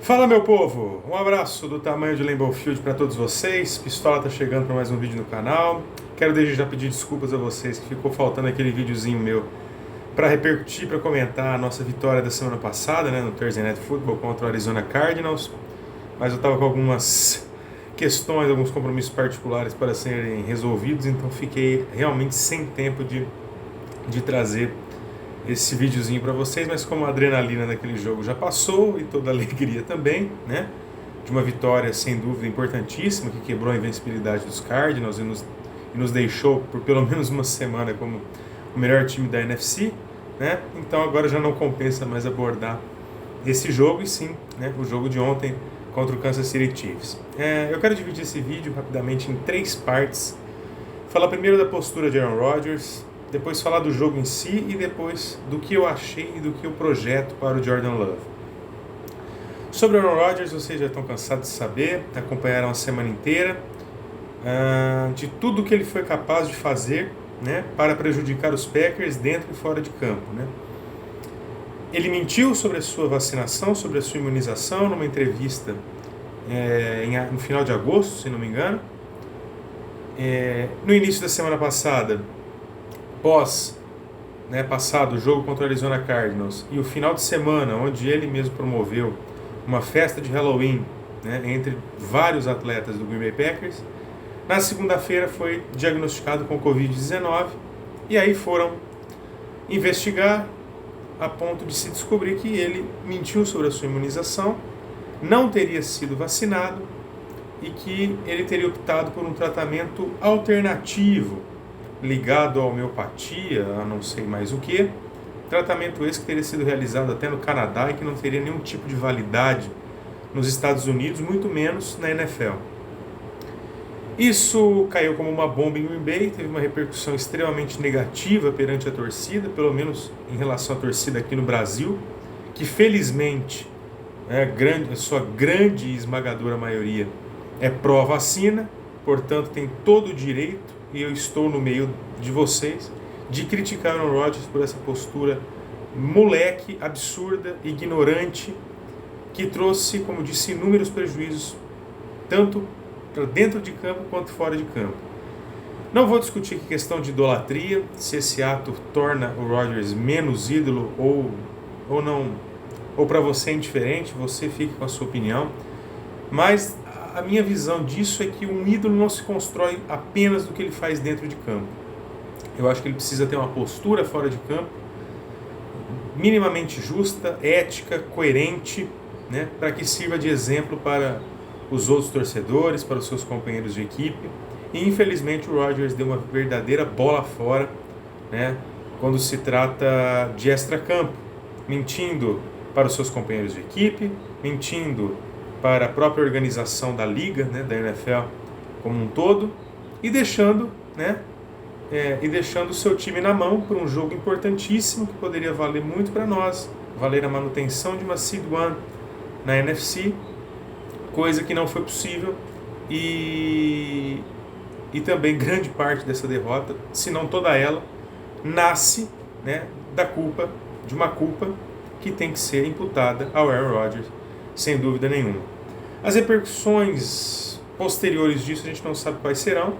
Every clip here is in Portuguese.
Fala, meu povo! Um abraço do tamanho de Lambeau Field para todos vocês. Pistola tá chegando para mais um vídeo no canal. Quero desde já pedir desculpas a vocês que ficou faltando aquele videozinho meu para repercutir, para comentar a nossa vitória da semana passada, né, no Thursday Night Football contra o Arizona Cardinals. Mas eu tava com algumas questões, alguns compromissos particulares para serem resolvidos, então fiquei realmente sem tempo de trazer esse videozinho para vocês, mas como a adrenalina daquele jogo já passou e toda a alegria também, né, de uma vitória sem dúvida importantíssima que quebrou a invencibilidade dos Cardinals e nos deixou por pelo menos uma semana como o melhor time da NFC, né, então agora já não compensa mais abordar esse jogo e sim, né, o jogo de ontem contra o Kansas City Chiefs. Eu quero dividir esse vídeo rapidamente em 3 partes. Falar primeiro da postura de Aaron Rodgers, depois falar do jogo em si e depois do que eu achei e do que eu projeto para o Jordan Love. Sobre Aaron Rodgers, vocês já estão cansados de saber, acompanharam a semana inteira, de tudo que ele foi capaz de fazer, né, para prejudicar os Packers dentro e fora de campo, né. Ele mentiu sobre a sua vacinação, sobre a sua imunização, numa entrevista no final de agosto, se não me engano. No início da semana passada, passado o jogo contra o Arizona Cardinals e o final de semana, onde ele mesmo promoveu uma festa de Halloween, né, entre vários atletas do Green Bay Packers, na segunda-feira foi diagnosticado com Covid-19 e aí foram investigar a ponto de se descobrir que ele mentiu sobre a sua imunização, não teria sido vacinado e que ele teria optado por um tratamento alternativo ligado à homeopatia, a não sei mais o que, tratamento esse que teria sido realizado até no Canadá e que não teria nenhum tipo de validade nos Estados Unidos, muito menos na NFL. Isso caiu como uma bomba em Green Bay, teve uma repercussão extremamente negativa perante a torcida, pelo menos em relação à torcida aqui no Brasil, que felizmente a sua grande e esmagadora maioria é pró-vacina, portanto tem todo o direito, e eu estou no meio de vocês, de criticar Aaron Rodgers por essa postura moleque, absurda, ignorante, que trouxe, como disse, inúmeros prejuízos, tanto para dentro de campo quanto fora de campo. Não vou discutir aqui questão de idolatria, se esse ato torna o Rodgers menos ídolo ou não, ou para você é indiferente, você fique com a sua opinião, mas a minha visão disso é que um ídolo não se constrói apenas do que ele faz dentro de campo. Eu acho que ele precisa ter uma postura fora de campo minimamente justa, ética, coerente, né, para que sirva de exemplo para os outros torcedores, para os seus companheiros de equipe. E infelizmente o Rodgers deu uma verdadeira bola fora, né, quando se trata de extracampo, mentindo para os seus companheiros de equipe, mentindo para a própria organização da liga, né, da NFL como um todo, e deixando o seu time na mão por um jogo importantíssimo que poderia valer muito para nós, valer a manutenção de uma Seed 1 na NFC, coisa que não foi possível, e também grande parte dessa derrota, se não toda ela, nasce, né, de uma culpa que tem que ser imputada ao Aaron Rodgers, sem dúvida nenhuma. As repercussões posteriores disso a gente não sabe quais serão.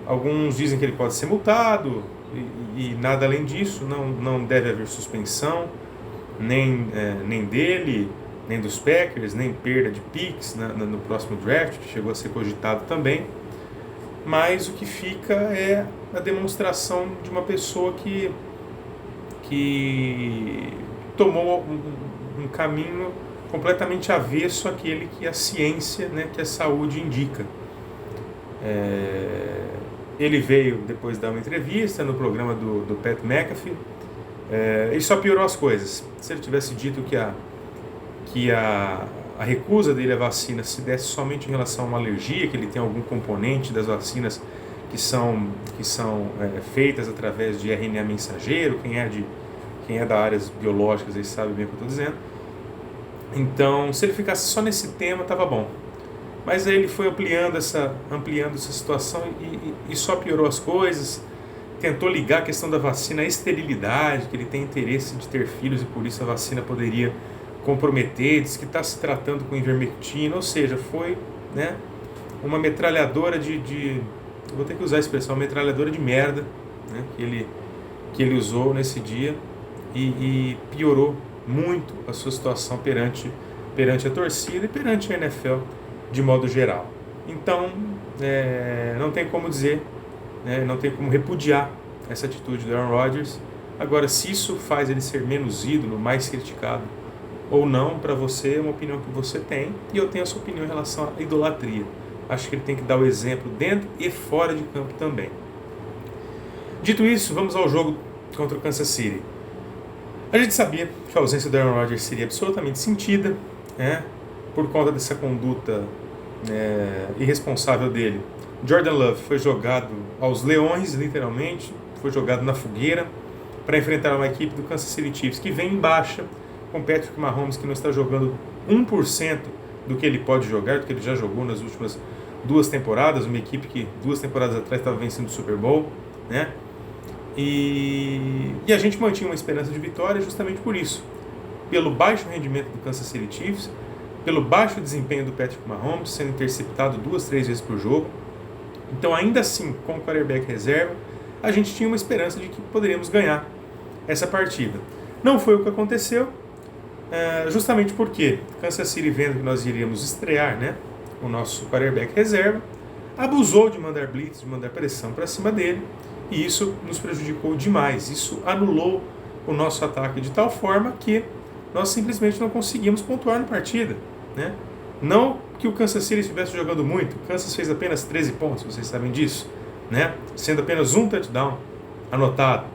Alguns dizem que ele pode ser multado e nada além disso, não deve haver suspensão, nem dele, nem dos Packers, nem perda de picks no próximo draft, que chegou a ser cogitado também. Mas o que fica é a demonstração de uma pessoa que tomou um caminho completamente avesso àquele que a ciência, né, que a saúde indica. Ele veio depois dar uma entrevista no programa do Pat McAfee, e só piorou as coisas. Se ele tivesse dito que a recusa dele à vacina se desse somente em relação a uma alergia, que ele tem algum componente das vacinas que são feitas através de RNA mensageiro, quem é da áreas biológicas aí sabe bem o que eu estou dizendo. Então, se ele ficasse só nesse tema, estava bom. Mas aí ele foi ampliando essa situação e só piorou as coisas. Tentou ligar a questão da vacina à esterilidade, que ele tem interesse de ter filhos e por isso a vacina poderia comprometer, diz que está se tratando com ivermectina, ou seja, foi, né, uma metralhadora vou ter que usar a expressão, metralhadora de merda, né, que ele usou nesse dia e piorou muito a sua situação perante a torcida e perante a NFL de modo geral. Então, não tem como dizer, né, não tem como repudiar essa atitude do Aaron Rodgers. Agora, se isso faz ele ser menos ídolo, mais criticado ou não, para você é uma opinião que você tem, e eu tenho a sua opinião em relação à idolatria. Acho que ele tem que dar o exemplo dentro e fora de campo também. Dito isso, vamos ao jogo contra o Kansas City. A gente sabia que a ausência do Aaron Rodgers seria absolutamente sentida, né, por conta dessa conduta irresponsável dele. Jordan Love foi jogado aos leões, literalmente, foi jogado na fogueira para enfrentar uma equipe do Kansas City Chiefs que vem em baixa, com Patrick Mahomes que não está jogando 1% do que ele pode jogar, do que ele já jogou nas últimas 2 temporadas, uma equipe que 2 temporadas atrás estava vencendo o Super Bowl, né? E a gente mantinha uma esperança de vitória justamente por isso, pelo baixo rendimento do Kansas City Chiefs, pelo baixo desempenho do Patrick Mahomes, sendo interceptado 2, 3 vezes por jogo. Então, ainda assim, com o quarterback reserva, a gente tinha uma esperança de que poderíamos ganhar essa partida. Não foi o que aconteceu, justamente porque Kansas City, vendo que nós iríamos estrear, né, o nosso quarterback reserva, abusou de mandar blitz, de mandar pressão para cima dele, e isso nos prejudicou demais. Isso anulou o nosso ataque de tal forma que nós simplesmente não conseguimos pontuar na partida, né? Não que o Kansas City estivesse jogando muito, o Kansas fez apenas 13 pontos, vocês sabem disso, né? Sendo apenas um touchdown anotado.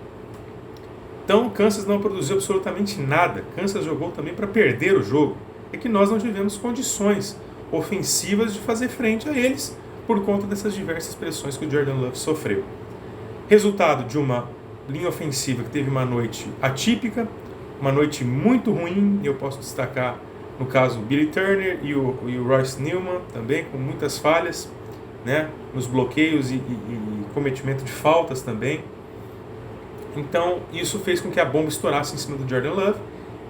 Então o Kansas não produziu absolutamente nada. Kansas jogou também para perder o jogo. É que nós não tivemos condições ofensivas de fazer frente a eles por conta dessas diversas pressões que o Jordan Love sofreu. Resultado de uma linha ofensiva que teve uma noite atípica, uma noite muito ruim. Eu posso destacar, no caso, o Billy Turner e o Royce Newman também, com muitas falhas, né, nos bloqueios e cometimento de faltas também. Então, isso fez com que a bomba estourasse em cima do Jordan Love,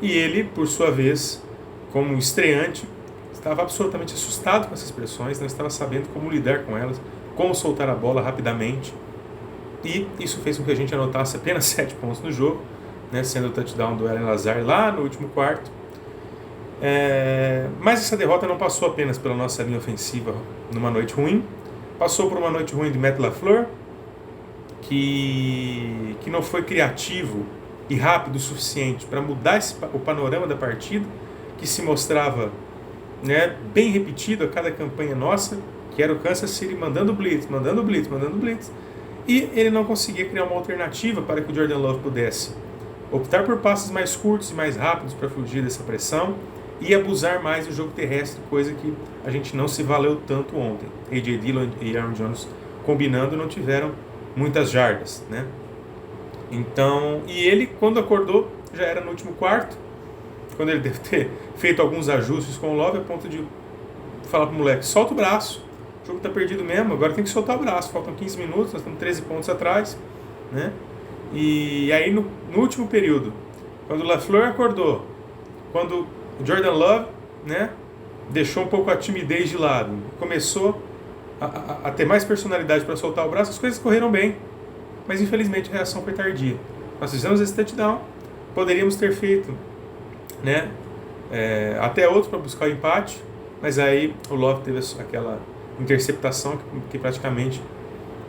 e ele, por sua vez, como estreante, estava absolutamente assustado com essas pressões, não estava sabendo como lidar com elas, como soltar a bola rapidamente, e isso fez com que a gente anotasse apenas 7 pontos no jogo, né, sendo o touchdown do Allen Lazard lá no último quarto. Mas essa derrota não passou apenas pela nossa linha ofensiva numa noite ruim, passou por uma noite ruim de Matt LaFleur, que não foi criativo e rápido o suficiente para mudar o panorama da partida, que se mostrava, né, bem repetido a cada campanha nossa, que era o Kansas City mandando blitz, e ele não conseguia criar uma alternativa para que o Jordan Love pudesse optar por passes mais curtos e mais rápidos para fugir dessa pressão e abusar mais do jogo terrestre, coisa que a gente não se valeu tanto ontem. A.J. Dillon e Aaron Jones combinando não tiveram muitas jardas, né? Então, e ele, quando acordou, já era no último quarto, quando ele deve ter feito alguns ajustes com o Love, a ponto de falar pro moleque, solta o braço, o jogo tá perdido mesmo, agora tem que soltar o braço, faltam 15 minutos, nós estamos 13 pontos atrás, né? E aí no último período, quando o LaFleur acordou, quando o Jordan Love, né, deixou um pouco a timidez de lado, começou a ter mais personalidade para soltar o braço, as coisas correram bem, mas infelizmente a reação foi tardia. Nós fizemos esse touchdown, poderíamos ter feito, né, até outro para buscar o empate, mas aí o Love teve aquela interceptação que praticamente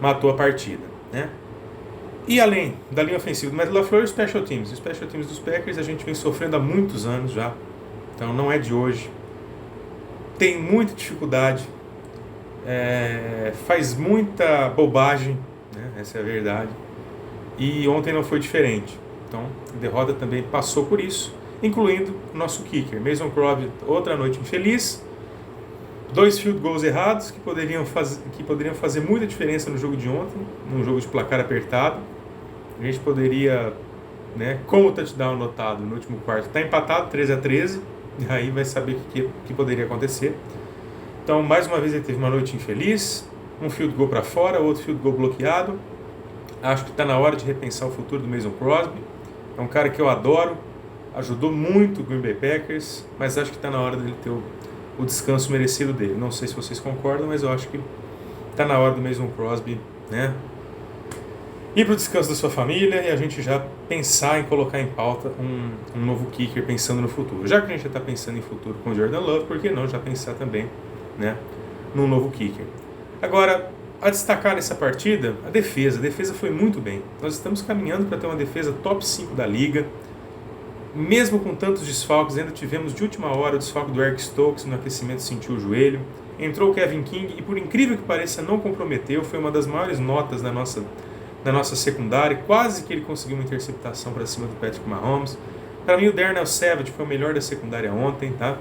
matou a partida, né? E além da linha ofensiva do Matt LaFleur, os special teams dos Packers a gente vem sofrendo há muitos anos já, então não é de hoje, tem muita dificuldade, faz muita bobagem, né? Essa é a verdade, e ontem não foi diferente. Então a derrota também passou por isso, incluindo o nosso kicker Mason Crosby, outra noite infeliz, 2 field goals errados que poderiam fazer muita diferença no jogo de ontem, num jogo de placar apertado. A gente poderia, né, com o touchdown anotado no último quarto, está empatado 13-13, e aí vai saber o que poderia acontecer. Então, mais uma vez ele teve uma noite infeliz, um field goal para fora, outro field goal bloqueado. Acho que está na hora de repensar o futuro do Mason Crosby. É um cara que eu adoro, ajudou muito o Green Bay Packers, mas acho que está na hora dele ter o descanso merecido dele. Não sei se vocês concordam, mas eu acho que está na hora do Mason Crosby, né, ir para o descanso da sua família e a gente já pensar em colocar em pauta um novo kicker pensando no futuro. Já que a gente já está pensando em futuro com o Jordan Love, por que não já pensar também, né, num novo kicker? Agora, a destacar nessa partida, a defesa. A defesa foi muito bem. Nós estamos caminhando para ter uma defesa top 5 da liga. Mesmo com tantos desfalques, ainda tivemos de última hora o desfalque do Eric Stokes, no aquecimento sentiu o joelho. Entrou o Kevin King e, por incrível que pareça, não comprometeu. Foi uma das maiores notas na nossa secundária. Quase que ele conseguiu uma interceptação para cima do Patrick Mahomes. Para mim, o Darnell Savage foi o melhor da secundária ontem, tá?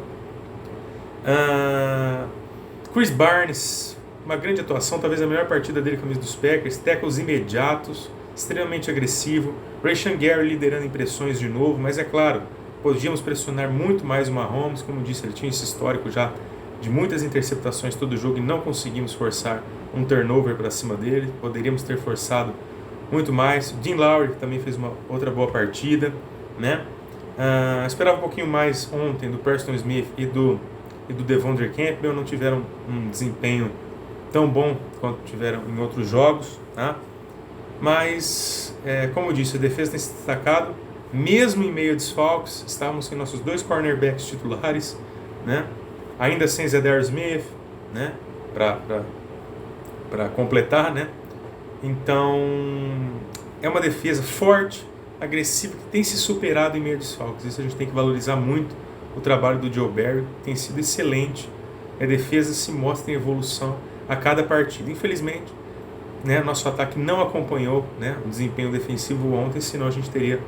Chris Barnes, uma grande atuação, talvez a melhor partida dele com a camisa dos Packers. Tackles imediatos, extremamente agressivo. Rashan Gary liderando em pressões de novo, mas é claro, podíamos pressionar muito mais o Mahomes. Como disse, ele tinha esse histórico já de muitas interceptações todo jogo e não conseguimos forçar um turnover para cima dele. Poderíamos ter forçado muito mais. Dean Lowry também fez uma outra boa partida, né? Esperava um pouquinho mais ontem do Preston Smith e do Devondre Campbell. Não tiveram um desempenho tão bom quanto tiveram em outros jogos, tá? Mas, como eu disse, a defesa tem se destacado, mesmo em meio a desfalques. Estávamos com nossos 2 cornerbacks titulares, né? Ainda sem Zedarius Smith, né? Para completar, né? Então, é uma defesa forte, agressiva, que tem se superado em meio a desfalques. Isso a gente tem que valorizar muito. O trabalho do Joe Barry tem sido excelente. A defesa se mostra em evolução a cada partida. Infelizmente, né, nosso ataque não acompanhou, né, o desempenho defensivo ontem, senão a gente teria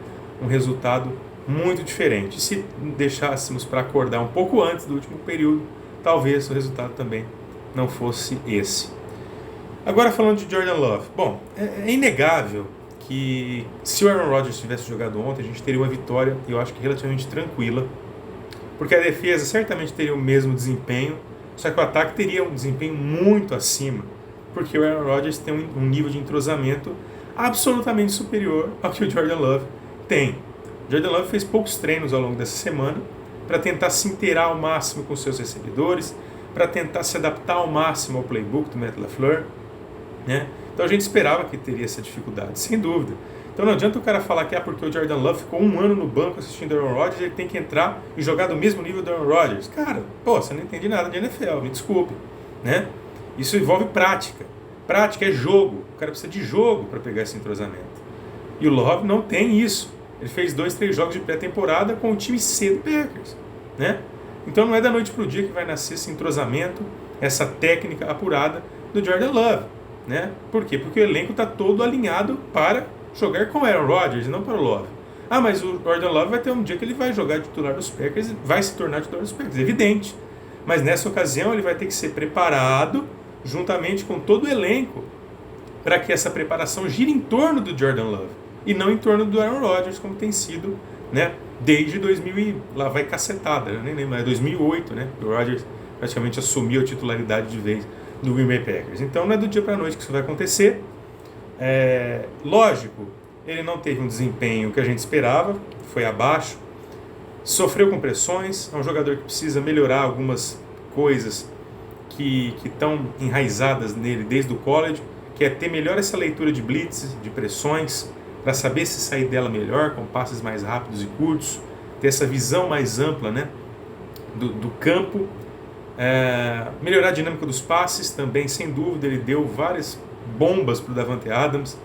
um resultado muito diferente. Se deixássemos para acordar um pouco antes do último período, talvez o resultado também não fosse esse. Agora falando de Jordan Love. Bom, é inegável que se o Aaron Rodgers tivesse jogado ontem, a gente teria uma vitória, eu acho que relativamente tranquila, porque a defesa certamente teria o mesmo desempenho, só que o ataque teria um desempenho muito acima, porque o Aaron Rodgers tem um nível de entrosamento absolutamente superior ao que o Jordan Love tem. O Jordan Love fez poucos treinos ao longo dessa semana para tentar se inteirar ao máximo com seus recebedores, para tentar se adaptar ao máximo ao playbook do Matt LaFleur, né? Então a gente esperava que teria essa dificuldade, sem dúvida. Então não adianta o cara falar que porque o Jordan Love ficou 1 ano no banco assistindo o Aaron Rodgers, ele tem que entrar e jogar do mesmo nível do Aaron Rodgers. Cara, você não entende nada de NFL, me desculpe, né? Isso envolve prática. Prática é jogo. O cara precisa de jogo para pegar esse entrosamento. E o Love não tem isso. Ele fez 2, 3 jogos de pré-temporada com o time C do Packers, né? Então não é da noite para o dia que vai nascer esse entrosamento, essa técnica apurada do Jordan Love, né? Por quê? Porque o elenco está todo alinhado para jogar com o Aaron Rodgers e não para o Love. Mas o Jordan Love vai ter um dia que ele vai jogar titular dos Packers e vai se tornar titular dos Packers, evidente. Mas nessa ocasião ele vai ter que ser preparado juntamente com todo o elenco para que essa preparação gire em torno do Jordan Love e não em torno do Aaron Rodgers, como tem sido, né, desde 2000 e lá vai cacetada, eu nem lembro, é 2008, né, que o Rodgers praticamente assumiu a titularidade de vez do Green Bay Packers. Então não é do dia para a noite que isso vai acontecer. Lógico, ele não teve um desempenho que a gente esperava, foi abaixo, sofreu com pressões, é um jogador que precisa melhorar algumas coisas que estão enraizadas nele desde o college, que é ter melhor essa leitura de blitz, de pressões, para saber se sair dela melhor, com passes mais rápidos e curtos, ter essa visão mais ampla, né, do campo, melhorar a dinâmica dos passes também, sem dúvida. Ele deu várias bombas para o Davante Adams,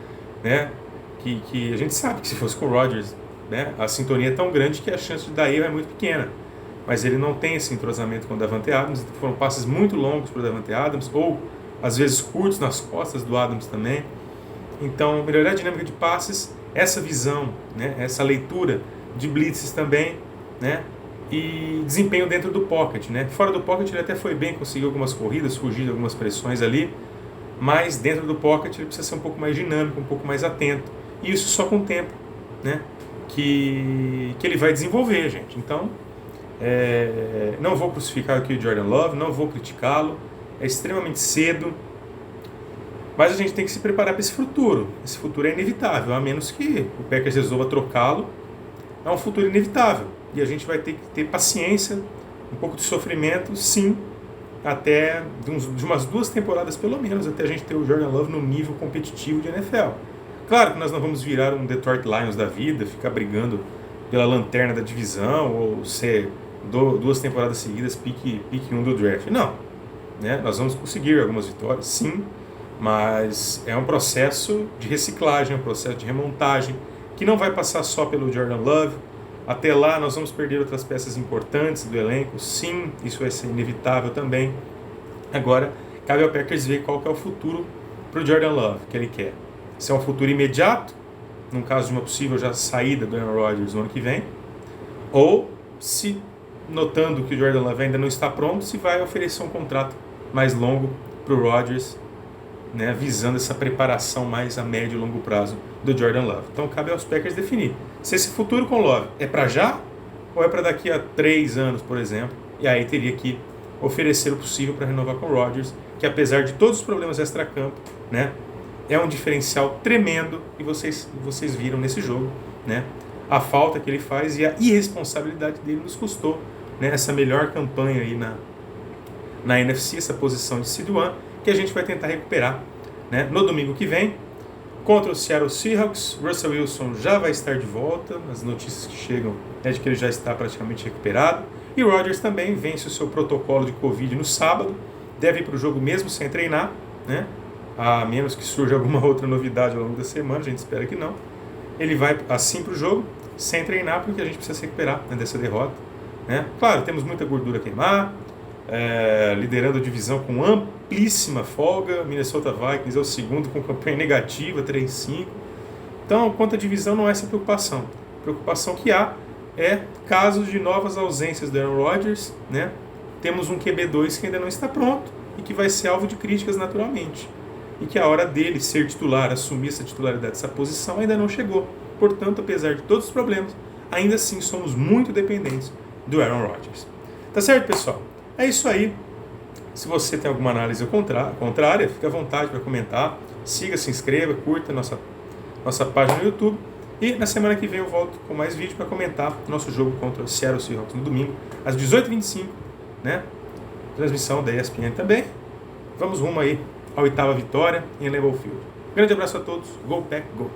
né, que a gente sabe que se fosse com o Rodgers, né, a sintonia é tão grande que a chance de dar erro é muito pequena. Mas ele não tem esse entrosamento com o Davante Adams. Foram passes muito longos para o Davante Adams, ou às vezes curtos nas costas do Adams também. Então, melhorar a dinâmica de passes, essa visão, né, essa leitura de blitzes também, né, e desempenho dentro do pocket, né. Fora do pocket ele até foi bem, conseguiu algumas corridas, fugir de algumas pressões ali, mas dentro do pocket ele precisa ser um pouco mais dinâmico, um pouco mais atento. E isso só com o tempo, né, que ele vai desenvolver, gente. Então, não vou crucificar aqui o Jordan Love, não vou criticá-lo, é extremamente cedo, mas a gente tem que se preparar para esse futuro. Esse futuro é inevitável, a menos que o Packers resolva trocá-lo é um futuro inevitável. E a gente vai ter que ter paciência, um pouco de sofrimento, sim, até de umas 2 temporadas pelo menos, até a gente ter o Jordan Love no nível competitivo de NFL. Claro que nós não vamos virar um Detroit Lions da vida, ficar brigando pela lanterna da divisão, ou ser 2 temporadas seguidas pique 1 do draft. Não. Né? Nós vamos conseguir algumas vitórias, sim, mas é um processo de reciclagem, é um processo de remontagem, que não vai passar só pelo Jordan Love. Até lá nós vamos perder outras peças importantes do elenco, sim, isso vai ser inevitável também. Agora, cabe ao Packers ver qual que é o futuro para o Jordan Love que ele quer. Se é um futuro imediato, no caso de uma possível já saída do Aaron Rodgers no ano que vem, ou se, notando que o Jordan Love ainda não está pronto, se vai oferecer um contrato mais longo para o Rodgers, né, visando essa preparação mais a médio e longo prazo do Jordan Love. Então cabe aos Packers definir se esse futuro com o Love é para já ou é para daqui a 3 anos, por exemplo, e aí teria que oferecer o possível para renovar com o Rodgers, que apesar de todos os problemas extra-campo, né, é um diferencial tremendo, e vocês viram nesse jogo, né, a falta que ele faz e a irresponsabilidade dele nos custou, né, essa melhor campanha aí na NFC, essa posição de seed 1, que a gente vai tentar recuperar, né, no domingo que vem, contra o Seattle Seahawks. Russell Wilson já vai estar de volta, as notícias que chegam é de que ele já está praticamente recuperado, e o Rodgers também vence o seu protocolo de Covid no sábado, deve ir para o jogo mesmo sem treinar, né, a menos que surja alguma outra novidade ao longo da semana, a gente espera que não. Ele vai assim para o jogo, sem treinar, porque a gente precisa se recuperar, né, dessa derrota, né. Claro, temos muita gordura a queimar, liderando a divisão com amplíssima folga. Minnesota Vikings é o segundo com campanha negativa, 3-5. Então, quanto à divisão, não é essa preocupação. A preocupação que há é casos de novas ausências do Aaron Rodgers, né? Temos um QB2 que ainda não está pronto e que vai ser alvo de críticas naturalmente. E que a hora dele ser titular, assumir essa titularidade, essa posição, ainda não chegou. Portanto, apesar de todos os problemas, ainda assim somos muito dependentes do Aaron Rodgers. Tá certo, pessoal? É isso aí. Se você tem alguma análise contrária, fique à vontade para comentar. Siga, se inscreva, curta nossa página no YouTube. E na semana que vem eu volto com mais vídeo para comentar nosso jogo contra o Seattle Seahawks no domingo, às 18h25, né? Transmissão da ESPN também. Vamos rumo aí à 8ª vitória em Lambeau Field. Grande abraço a todos. Go Pack, Go!